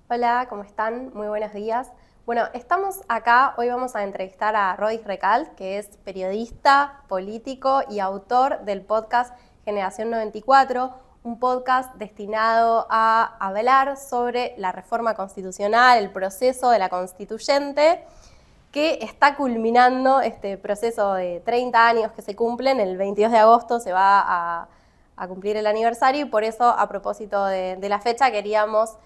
Hola, ¿cómo están? Muy buenos días. Bueno, estamos acá, hoy vamos a entrevistar a Rodis Recalt, que es periodista, político y autor del podcast Generación 94, un podcast destinado a hablar sobre la reforma constitucional, el proceso de la constituyente, que está culminando este proceso de 30 años que se cumplen. El 22 de agosto se va a cumplir el aniversario y por eso, a propósito de la fecha, queríamos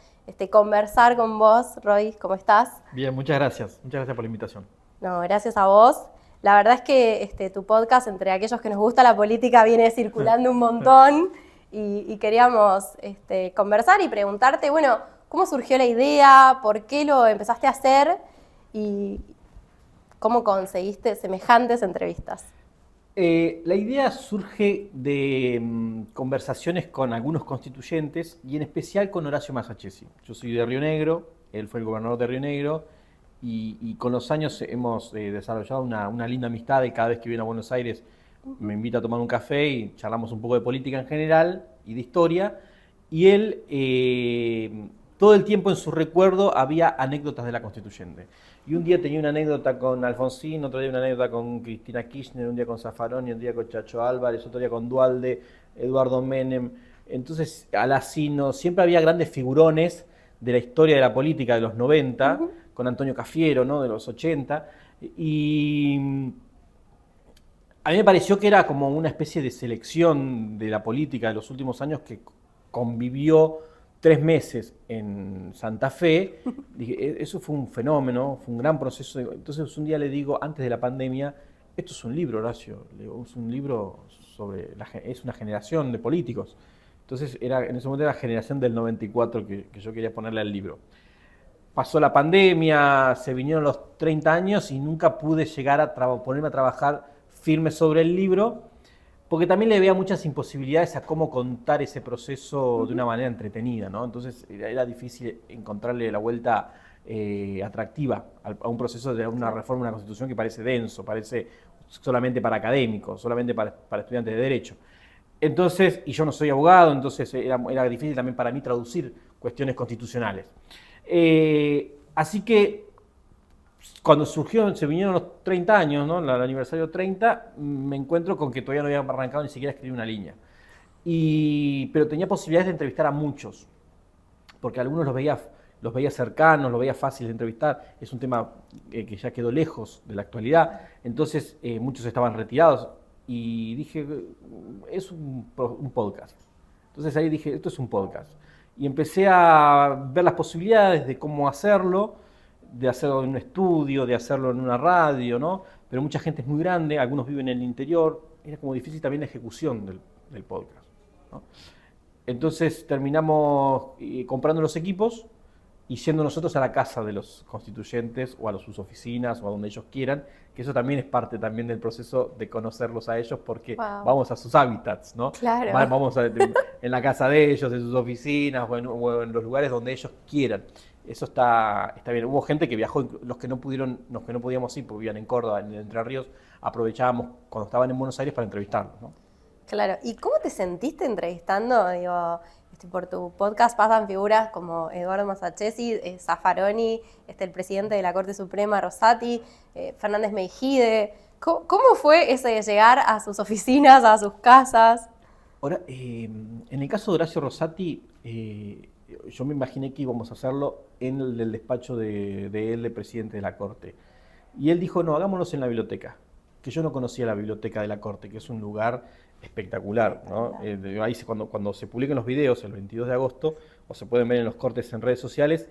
conversar con vos. Roy, ¿cómo estás? Bien, muchas gracias. Muchas gracias por la invitación. No, gracias a vos. La verdad es que tu podcast, entre aquellos que nos gusta la política, viene circulando un montón y queríamos conversar y preguntarte, bueno, ¿cómo surgió la idea? ¿Por qué lo empezaste a hacer? Y cómo conseguiste semejantes entrevistas. La idea surge de conversaciones con algunos constituyentes y en especial con Horacio Masachesi. Yo soy de Río Negro, él fue el gobernador de Río Negro y con los años hemos desarrollado una linda amistad y cada vez que viene a Buenos Aires me invita a tomar un café y charlamos un poco de política en general y de historia. Y él, todo el tiempo en su recuerdo había anécdotas de la constituyente. Y un día tenía una anécdota con Alfonsín, otro día una anécdota con Cristina Kirchner, un día con Zaffaroni, un día con Chacho Álvarez, otro día con Duhalde, Eduardo Menem. Entonces, Alacino, siempre había grandes figurones de la historia de la política de los 90, con Antonio Cafiero, ¿no? De los 80. Y a mí me pareció que era como una especie de selección de la política de los últimos años que convivió 3 meses en Santa Fe. Dije, eso fue un fenómeno, fue un gran proceso. Entonces un día le digo, antes de la pandemia, esto es un libro, Horacio, es un libro sobre, es una generación de políticos. Entonces en ese momento era la generación del 94 que yo quería ponerle al libro. Pasó la pandemia, se vinieron los 30 años y nunca pude llegar a ponerme a trabajar firme sobre el libro, porque también le veía muchas imposibilidades a cómo contar ese proceso de una manera entretenida, ¿no? Entonces era difícil encontrarle la vuelta atractiva a un proceso de una reforma de una constitución que parece denso, parece solamente para académicos, solamente para estudiantes de derecho. Entonces, y yo no soy abogado, entonces era difícil también para mí traducir cuestiones constitucionales. Así que cuando se vinieron los 30 años, ¿no? El aniversario 30, me encuentro con que todavía no había arrancado ni siquiera a escribir una línea. Pero tenía posibilidades de entrevistar a muchos, porque algunos los veía cercanos, los veía fáciles de entrevistar. Es un tema que ya quedó lejos de la actualidad, entonces muchos estaban retirados y dije, es un podcast. Entonces ahí dije, esto es un podcast. Y empecé a ver las posibilidades de cómo hacerlo, de hacerlo en un estudio, de hacerlo en una radio, ¿no? Pero mucha gente es muy grande, algunos viven en el interior, era como difícil también la ejecución del podcast, ¿no? Entonces terminamos comprando los equipos y yendo nosotros a la casa de los constituyentes o a sus oficinas o a donde ellos quieran, que eso también es parte también del proceso de conocerlos a ellos porque Wow, vamos a sus hábitats, ¿no? claro. Vamos en la casa de ellos, en sus oficinas o en los lugares donde ellos quieran. Eso está bien. Hubo gente que viajó, los que no podíamos ir porque vivían en Córdoba, en Entre Ríos, aprovechábamos cuando estaban en Buenos Aires para entrevistarlos, ¿no? Claro. ¿Y cómo te sentiste entrevistando? Digo, por tu podcast pasan figuras como Eduardo Masachesi, Zaffaroni, el presidente de la Corte Suprema, Rosati, Fernández Meijide. ¿Cómo fue ese de llegar a sus oficinas, a sus casas? Ahora, en el caso de Horacio Rosati, yo me imaginé que íbamos a hacerlo en el despacho de él, de presidente de la Corte. Y él dijo, no, hagámonos en la biblioteca, que yo no conocía la biblioteca de la Corte, que es un lugar espectacular, ¿no? Ahí cuando se publiquen los videos, el 22 de agosto, o se pueden ver en los cortes en redes sociales,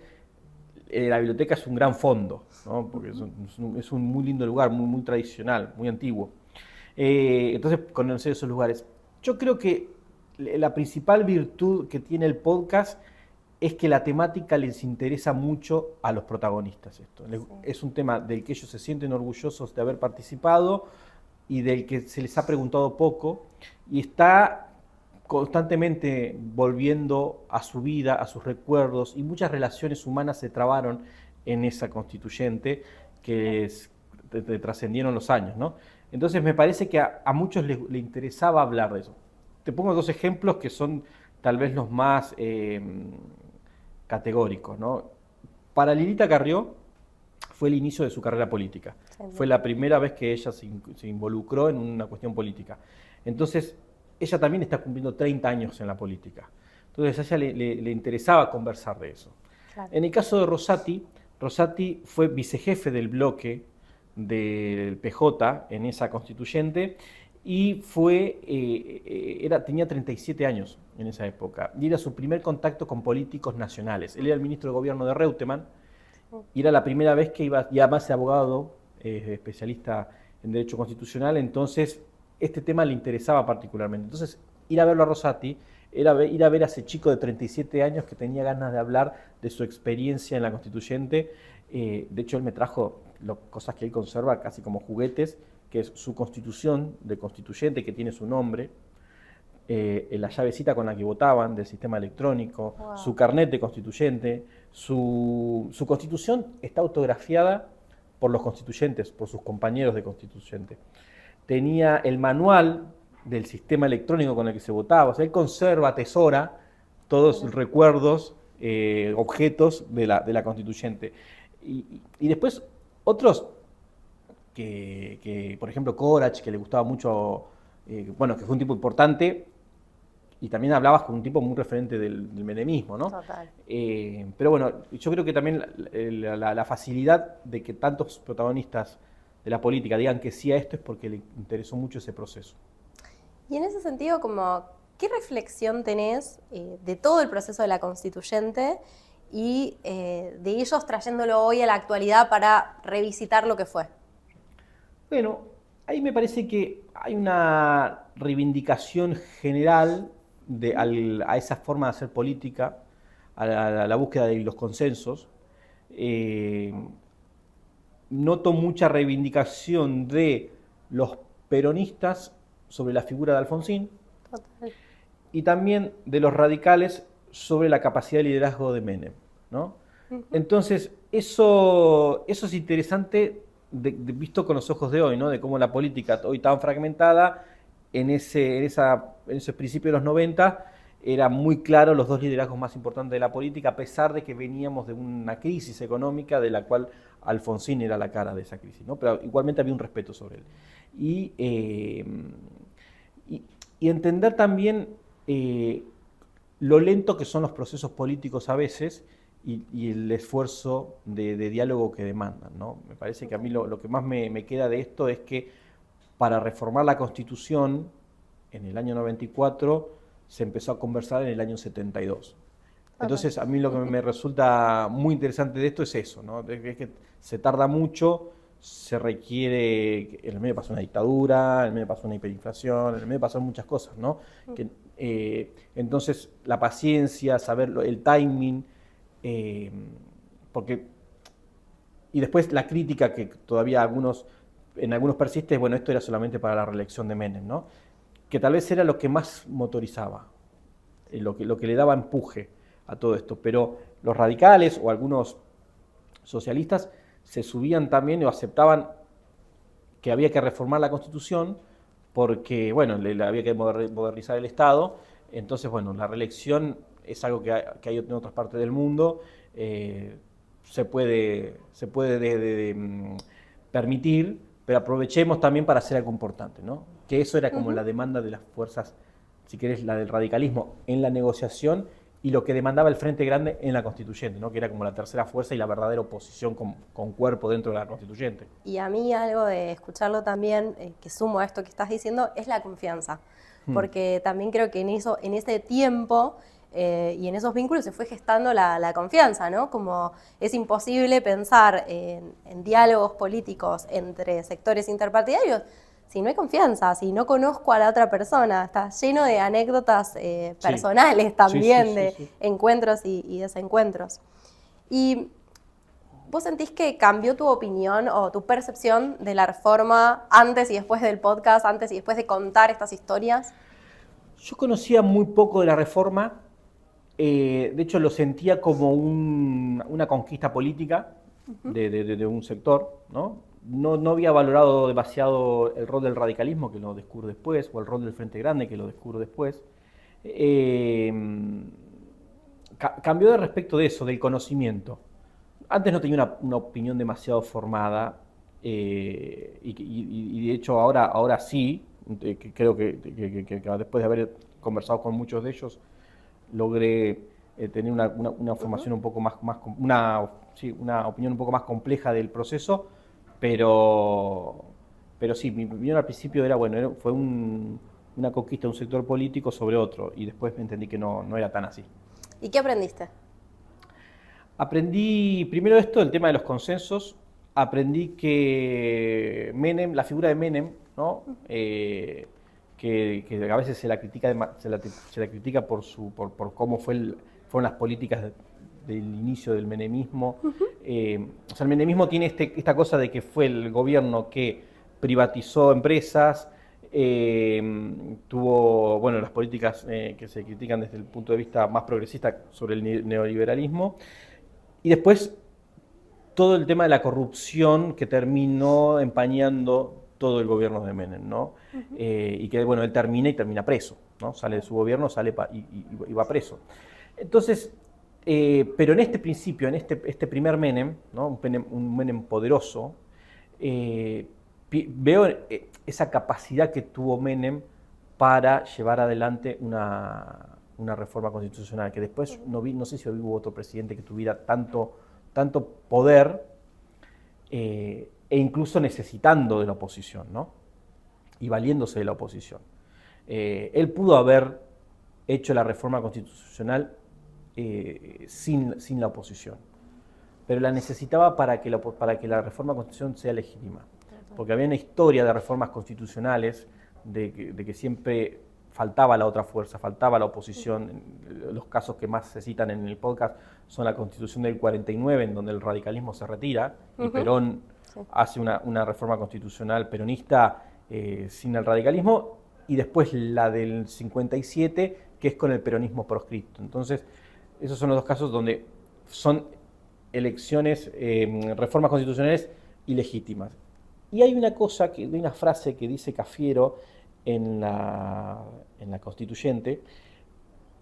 la biblioteca es un gran fondo, ¿no? Porque es un muy lindo lugar, muy tradicional, muy antiguo. Entonces, conocer esos lugares. Yo creo que la principal virtud que tiene el podcast es que la temática les interesa mucho a los protagonistas. Es un tema del que ellos se sienten orgullosos de haber participado y del que se les ha preguntado poco y está constantemente volviendo a su vida, a sus recuerdos, y muchas relaciones humanas se trabaron en esa constituyente que trascendieron los años, ¿no? Entonces me parece que a muchos les interesaba hablar de eso. Te pongo dos ejemplos que son tal vez los más categóricos, ¿no? para Lilita Carrió fue el inicio de su carrera política. Sí. Fue la primera vez que ella se involucró en una cuestión política. Entonces, ella también está cumpliendo 30 años en la política. Entonces, a ella le interesaba conversar de eso. Claro. En el caso de Rosati, Rosati fue vicejefe del bloque del PJ en esa constituyente y tenía 37 años en esa época. Y era su primer contacto con políticos nacionales. Él era el ministro de gobierno de Reutemann y era la primera vez que iba, y además de abogado, especialista en derecho constitucional, entonces este tema le interesaba particularmente. Entonces, ir a verlo a Rosati era ir a ver a ese chico de 37 años que tenía ganas de hablar de su experiencia en la constituyente. De hecho, él me trajo cosas que él conserva casi como juguetes, que es su constitución de constituyente, que tiene su nombre, la llavecita con la que votaban del sistema electrónico, Wow. su carnet de constituyente, su constitución está autografiada por los constituyentes, por sus compañeros de constituyente. Tenía el manual del sistema electrónico con el que se votaba, o sea, él conserva, atesora todos los recuerdos, objetos de la constituyente. Y después otros que, por ejemplo, Corach, que le gustaba mucho, bueno, que fue un tipo importante, y también hablabas con un tipo muy referente del menemismo, ¿no? Total. Pero bueno, yo creo que también la facilidad de que tantos protagonistas de la política digan que sí a esto es porque le interesó mucho ese proceso. Y en ese sentido, como, ¿qué reflexión tenés de todo el proceso de la constituyente y de ellos trayéndolo hoy a la actualidad para revisitar lo que fue? Bueno, ahí me parece que hay una reivindicación general a esa forma de hacer política, a la búsqueda de los consensos. Noto mucha reivindicación de los peronistas sobre la figura de Alfonsín. Total. Y también de los radicales sobre la capacidad de liderazgo de Menem, ¿no? Entonces, eso es interesante visto con los ojos de hoy, ¿no? De cómo la política hoy tan fragmentada, en esos principios de los 90, eran muy claros los dos liderazgos más importantes de la política, a pesar de que veníamos de una crisis económica de la cual Alfonsín era la cara de esa crisis, ¿no? Pero igualmente había un respeto sobre él. Y entender también lo lento que son los procesos políticos a veces y el esfuerzo de diálogo que demandan, ¿no? Me parece que a mí lo que más me queda de esto es que para reformar la Constitución en el año 94 se empezó a conversar en el año 72. Entonces a mí lo que me resulta muy interesante de esto es eso, ¿no? Es que se tarda mucho, se requiere, en el medio pasó una dictadura, en el medio pasó una hiperinflación, en el medio pasaron muchas cosas, ¿no? Entonces la paciencia, saber el timing, y después la crítica que todavía en algunos persiste, bueno, esto era solamente para la reelección de Menem, ¿no? Que tal vez era lo que más motorizaba, lo que le daba empuje a todo esto, pero los radicales o algunos socialistas se subían también o aceptaban que había que reformar la Constitución porque, bueno, había que modernizar el Estado. Entonces, bueno, la reelección es algo que hay en otras partes del mundo, se puede permitir, pero aprovechemos también para hacer algo importante, ¿no? Que eso era como la demanda de las fuerzas, si querés, la del radicalismo en la negociación y lo que demandaba el Frente Grande en la Constituyente, ¿no? Que era como la tercera fuerza y la verdadera oposición con cuerpo dentro de la Constituyente. Y a mí algo de escucharlo también, que sumo a esto que estás diciendo, es la confianza. Porque también creo que en ese tiempo y en esos vínculos se fue gestando la confianza, ¿no? Como es imposible pensar en diálogos políticos entre sectores interpartidarios si no hay confianza, si no conozco a la otra persona. Está lleno de anécdotas personales también, de encuentros y desencuentros. Y ¿vos sentís que cambió tu opinión o tu percepción de la reforma antes y después del podcast, antes y después de contar estas historias? Yo conocía muy poco de la reforma, de hecho lo sentía como una conquista política de un sector, ¿no? No había valorado demasiado el rol del radicalismo, que lo descubro después, o el rol del Frente Grande, que lo descubro después. Cambió de respecto de eso, del conocimiento. antes no tenía una opinión demasiado formada y de hecho ahora sí, que creo que después de haber conversado con muchos de ellos, logré tener una formación un poco una opinión un poco más compleja del proceso, pero sí, mi opinión al principio era, bueno, fue una conquista de un sector político sobre otro, y después me entendí que no era tan así. ¿Y qué aprendiste? Aprendí primero esto, el tema de los consensos. Aprendí que Menem, la figura de Menem, ¿no? Que a veces se la critica, se la critica por cómo fueron las políticas del inicio del menemismo. O sea, el menemismo tiene esta cosa de que fue el gobierno que privatizó empresas, tuvo, bueno, las políticas que se critican desde el punto de vista más progresista sobre el neoliberalismo, y después todo el tema de la corrupción que terminó empañando todo el gobierno de Menem, ¿no? Y que, bueno, él termina preso, ¿no? Sale de su gobierno, y va preso. Entonces, pero en este principio, en este primer Menem, ¿no? Un Menem poderoso, veo esa capacidad que tuvo Menem para llevar adelante una reforma constitucional, que después no sé si hubo otro presidente que tuviera tanto poder, e incluso necesitando de la oposición, ¿no? Y valiéndose de la oposición. Él pudo haber hecho la reforma constitucional sin la oposición, pero la necesitaba para que la reforma constitucional sea legítima, porque había una historia de reformas constitucionales de que siempre faltaba la otra fuerza, faltaba la oposición. Los casos que más se citan en el podcast son la Constitución del 49, en donde el radicalismo se retira, y Perón hace una reforma constitucional peronista sin el radicalismo, y después la del 57, que es con el peronismo proscripto. Entonces, esos son los dos casos donde son elecciones, reformas constitucionales ilegítimas. Y hay una frase que dice Cafiero en la Constituyente,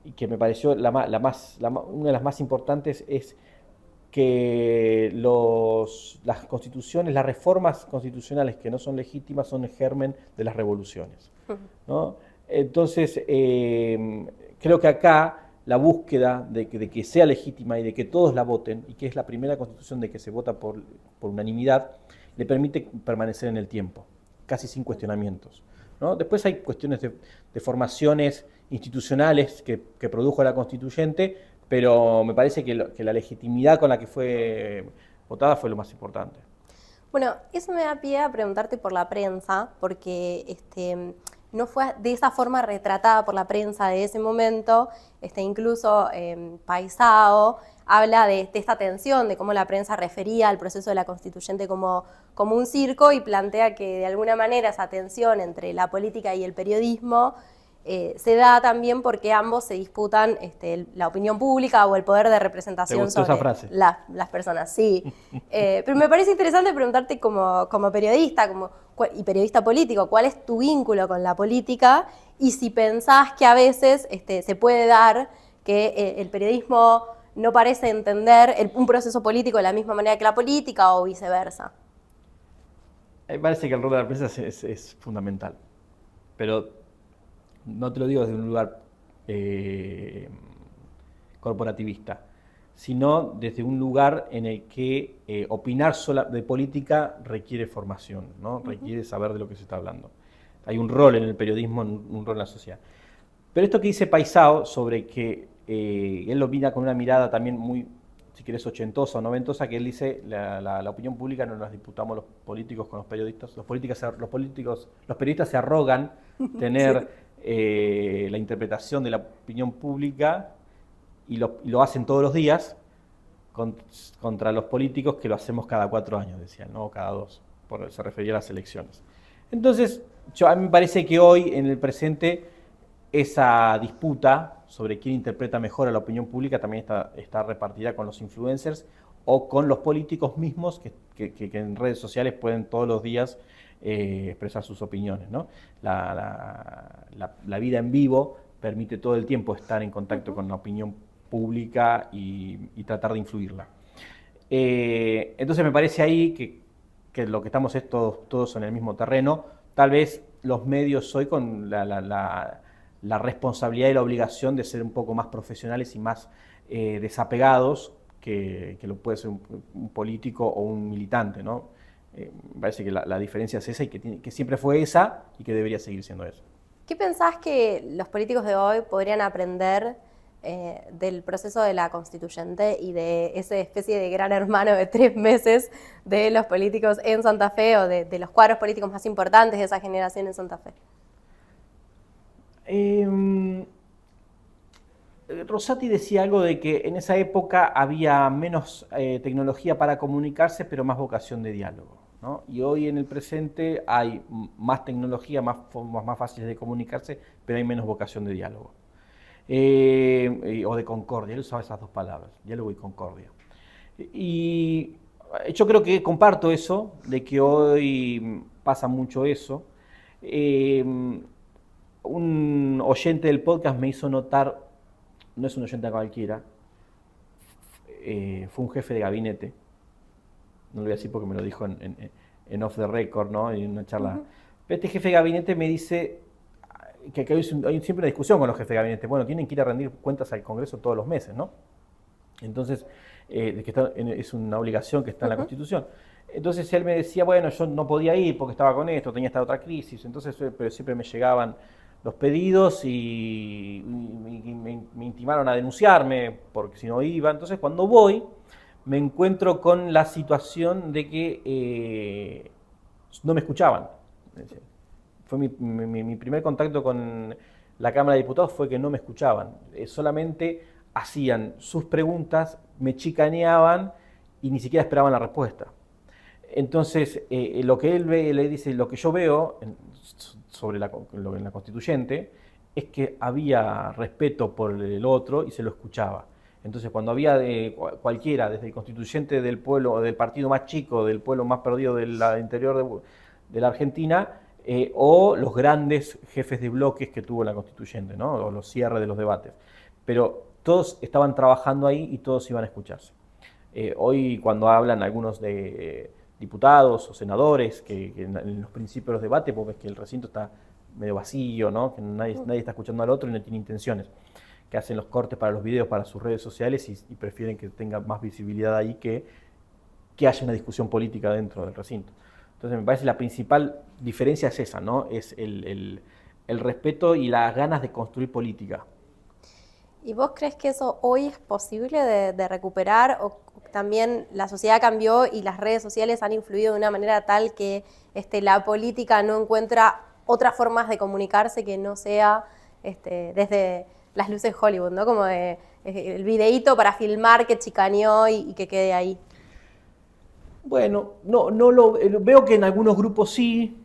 y que me pareció una de las más importantes, es que las constituciones, las reformas constitucionales que no son legítimas son el germen de las revoluciones, ¿no? Entonces, creo que acá la búsqueda de que sea legítima y de que todos la voten, y que es la primera constitución de que se vota por unanimidad, le permite permanecer en el tiempo, casi sin cuestionamientos, ¿no? Después hay cuestiones de formaciones institucionales que produjo la constituyente, pero me parece que la legitimidad con la que fue votada fue lo más importante. Bueno, eso me da pie a preguntarte por la prensa, porque no fue de esa forma retratada por la prensa de ese momento. Incluso Paisao habla de esta tensión, de cómo la prensa refería al proceso de la constituyente como un circo, y plantea que de alguna manera esa tensión entre la política y el periodismo se da también porque ambos se disputan la opinión pública o el poder de representación sobre esa frase? Las personas. Sí. Pero me parece interesante preguntarte como periodista y periodista político, ¿cuál es tu vínculo con la política? Y si pensás que a veces se puede dar que el periodismo no parece entender un proceso político de la misma manera que la política, o viceversa. Me parece que el rol de la prensa es fundamental, pero no te lo digo desde un lugar corporativista, sino desde un lugar en el que opinar de política requiere formación, ¿no? Requiere saber de lo que se está hablando. Hay un rol en el periodismo, un rol en la sociedad. Pero esto que dice Paisao sobre que él lo mira con una mirada también muy, si querés, ochentosa o noventosa, que él dice la opinión pública no nos disputamos los políticos con los periodistas. Los periodistas se arrogan tener la interpretación de la opinión pública, y lo hacen todos los días contra los políticos, que lo hacemos cada 4 años, decían, no cada 2, se refería a las elecciones. Entonces, a mí me parece que hoy, en el presente, esa disputa sobre quién interpreta mejor a la opinión pública también está repartida con los influencers o con los políticos mismos que en redes sociales pueden todos los días expresar sus opiniones, ¿no? La vida en vivo permite todo el tiempo estar en contacto con la opinión pública y tratar de influirla. Entonces me parece ahí que lo que estamos es todos en el mismo terreno. Tal vez los medios hoy con la responsabilidad y la obligación de ser un poco más profesionales y más desapegados que lo puede ser un político o un militante, ¿no? Me parece que la diferencia es esa y que siempre fue esa y que debería seguir siendo esa. ¿Qué pensás que los políticos de hoy podrían aprender del proceso de la constituyente y de esa especie de gran hermano de 3 meses de los políticos en Santa Fe o de los cuadros políticos más importantes de esa generación en Santa Fe? Rosati decía algo de que en esa época había menos tecnología para comunicarse, pero más vocación de diálogo, ¿no? Y hoy en el presente hay más tecnología, más formas más fáciles de comunicarse, pero hay menos vocación de diálogo. O de concordia, él usaba esas dos palabras, diálogo y concordia. Y yo creo que comparto eso, de que hoy pasa mucho eso. Un oyente del podcast me hizo notar, no es un oyente cualquiera, fue un jefe de gabinete, no lo voy a decir porque me lo dijo en off the record, ¿no? En una charla. Pero este jefe de gabinete me dice que hay siempre una discusión con los jefes de gabinete. Bueno, tienen que ir a rendir cuentas al Congreso todos los meses, ¿no? Entonces, es una obligación que está en la Constitución. Entonces él me decía, bueno, yo no podía ir porque estaba con esto, tenía esta otra crisis, entonces, pero siempre me llegaban los pedidos y me intimaron a denunciarme porque si no iba. Entonces, cuando voy, me encuentro con la situación de que no me escuchaban. Fue mi primer contacto con la Cámara de Diputados fue que no me escuchaban. Solamente hacían sus preguntas, me chicaneaban y ni siquiera esperaban la respuesta. Entonces, lo que él ve, le dice, lo que yo veo sobre la constituyente es que había respeto por el otro y se lo escuchaba. Entonces, cuando había cualquiera, desde el constituyente del pueblo, o del partido más chico, del pueblo más perdido del interior de la Argentina, o los grandes jefes de bloques que tuvo la constituyente, ¿no? O los cierres de los debates. Pero todos estaban trabajando ahí y todos iban a escucharse. Hoy, cuando hablan algunos de diputados o senadores que en los principios de los debates, vos ves que el recinto está medio vacío, ¿no? Que nadie está escuchando al otro y no tiene intenciones, que hacen los cortes para los videos, para sus redes sociales y prefieren que tenga más visibilidad ahí que haya una discusión política dentro del recinto. Entonces me parece la principal diferencia es esa, ¿no? Es el respeto y las ganas de construir política. ¿Y vos crees que eso hoy es posible de recuperar o también la sociedad cambió y las redes sociales han influido de una manera tal que la política no encuentra otras formas de comunicarse que no sea desde las luces de Hollywood, ¿no? Como el videíto para filmar que chicaneó y que quede ahí? Bueno, no veo que en algunos grupos sí,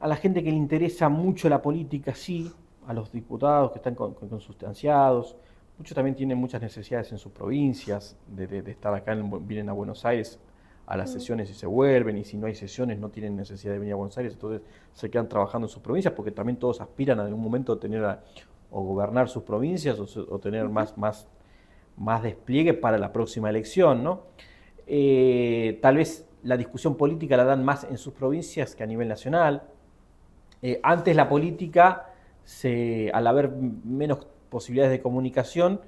a la gente que le interesa mucho la política sí, a los diputados que están consustanciados. Muchos también tienen muchas necesidades en sus provincias, de estar acá, vienen a Buenos Aires a las sesiones y se vuelven, y si no hay sesiones no tienen necesidad de venir a Buenos Aires, entonces se quedan trabajando en sus provincias, porque también todos aspiran a en algún momento tener o gobernar sus provincias o tener más despliegue para la próxima elección, ¿no? Tal vez la discusión política la dan más en sus provincias que a nivel nacional. Antes la política, al haber menos posibilidades de comunicación,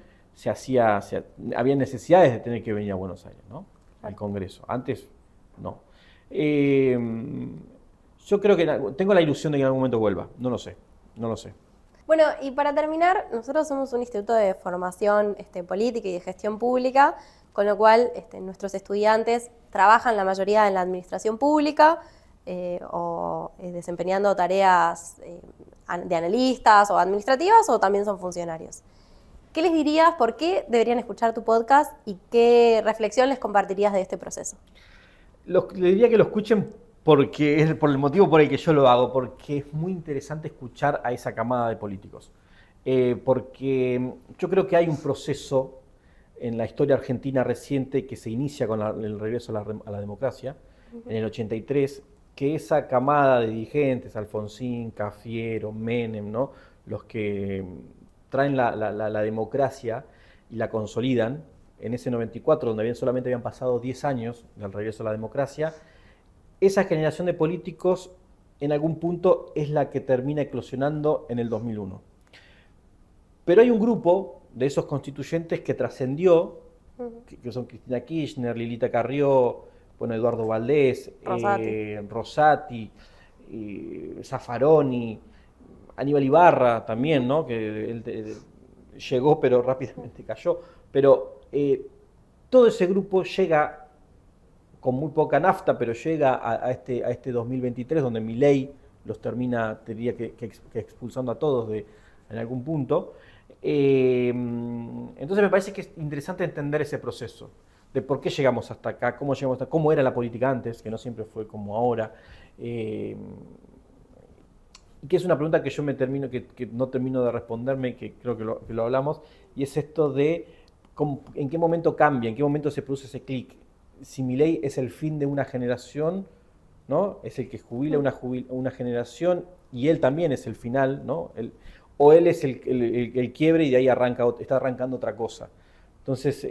había necesidades de tener que venir a Buenos Aires, ¿no? Al Congreso. Antes, no. Yo creo que tengo la ilusión de que en algún momento vuelva. No lo sé. Bueno, y para terminar, nosotros somos un instituto de formación política y de gestión pública, con lo cual nuestros estudiantes trabajan la mayoría en la administración pública o desempeñando tareas de analistas o administrativas, o también son funcionarios. ¿Qué les dirías? ¿Por qué deberían escuchar tu podcast? ¿Y qué reflexión les compartirías de este proceso? Les diría que lo escuchen porque es por el motivo por el que yo lo hago, porque es muy interesante escuchar a esa camada de políticos. Porque yo creo que hay un proceso en la historia argentina reciente que se inicia con el regreso a la democracia, en el 83, que esa camada de dirigentes, Alfonsín, Cafiero, Menem, ¿no? Los que traen la democracia y la consolidan, en ese 94, donde solamente habían pasado 10 años del regreso a la democracia, esa generación de políticos en algún punto es la que termina eclosionando en el 2001. Pero hay un grupo de esos constituyentes que trascendió, que son Cristina Kirchner, Lilita Carrió, bueno, Eduardo Valdés, Rosati, Zaffaroni, Aníbal Ibarra también, ¿no? Que él llegó pero rápidamente cayó. Pero todo ese grupo llega con muy poca nafta, pero llega a este 2023, donde Milei los termina, diría que expulsando a todos en algún punto. Entonces me parece que es interesante entender ese proceso, de por qué llegamos hasta acá, cómo llegamos hasta, cómo era la política antes, que no siempre fue como ahora. Y que es una pregunta que yo que no termino de responderme, que creo que lo hablamos, y es esto de en qué momento cambia, en qué momento se produce ese clic. Si Milei es el fin de una generación, ¿no? Es el que jubila una generación, y él también es el final, ¿no? O él es el quiebre y de ahí está arrancando otra cosa. Entonces,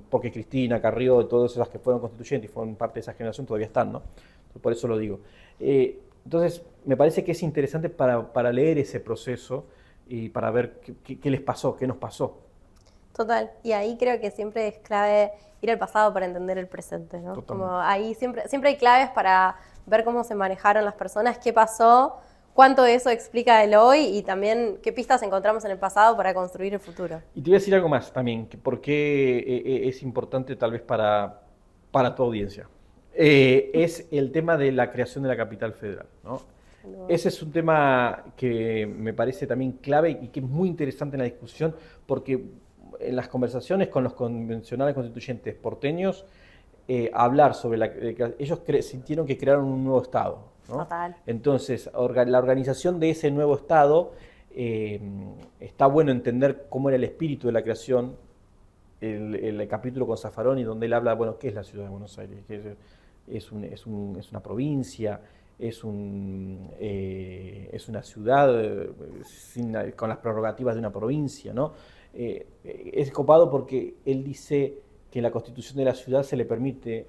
porque Cristina, Carrió y todas esas que fueron constituyentes y fueron parte de esa generación todavía están, ¿no? Por eso lo digo. Entonces, me parece que es interesante para leer ese proceso y para ver qué les pasó, qué nos pasó. Total, y ahí creo que siempre es clave ir al pasado para entender el presente, ¿no? Como ahí siempre hay claves para ver cómo se manejaron las personas, qué pasó, cuánto de eso explica el hoy y también qué pistas encontramos en el pasado para construir el futuro. Y te voy a decir algo más también, por qué es importante tal vez para tu audiencia. Es el tema de la creación de la capital federal, ¿no? Ese es un tema que me parece también clave y que es muy interesante en la discusión, porque en las conversaciones con los convencionales constituyentes porteños, hablar sobre ellos sintieron que crearon un nuevo Estado, ¿no? Total. Entonces, la organización de ese nuevo Estado, está bueno entender cómo era el espíritu de la creación, el capítulo con Zaffaroni, donde él habla, bueno, ¿qué es la ciudad de Buenos Aires? Es una provincia, es una ciudad con las prerrogativas de una provincia, ¿no? Es copado porque él dice que en la constitución de la ciudad se le permite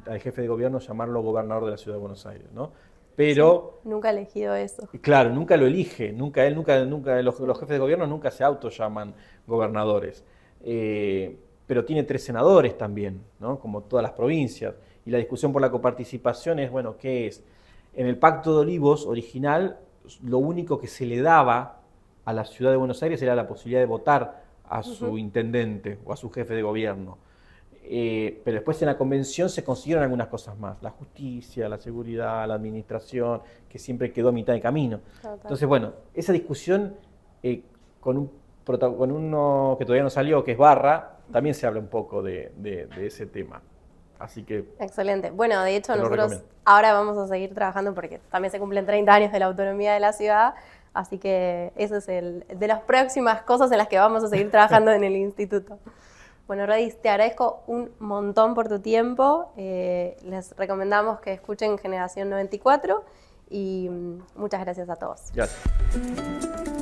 al jefe de gobierno llamarlo gobernador de la ciudad de Buenos Aires, ¿no? Pero sí, nunca ha elegido eso. Claro, nunca lo elige, nunca los jefes de gobierno nunca se autollaman gobernadores. Pero tiene 3 senadores también, ¿no? Como todas las provincias. Y la discusión por la coparticipación es, bueno, ¿qué es? En el Pacto de Olivos original, lo único que se le daba a la ciudad de Buenos Aires era la posibilidad de votar a su intendente o a su jefe de gobierno. Pero después en la convención se consiguieron algunas cosas más, la justicia, la seguridad, la administración, que siempre quedó a mitad de camino. Total. Entonces, bueno, esa discusión con uno que todavía no salió, que es Barra, también se habla un poco de ese tema. Así que... Excelente. Bueno, de hecho nosotros ahora vamos a seguir trabajando porque también se cumplen 30 años de la autonomía de la ciudad, así que eso es de las próximas cosas en las que vamos a seguir trabajando en el instituto. Bueno, Radis, te agradezco un montón por tu tiempo. Les recomendamos que escuchen Generación 94 y muchas gracias a todos. Gracias.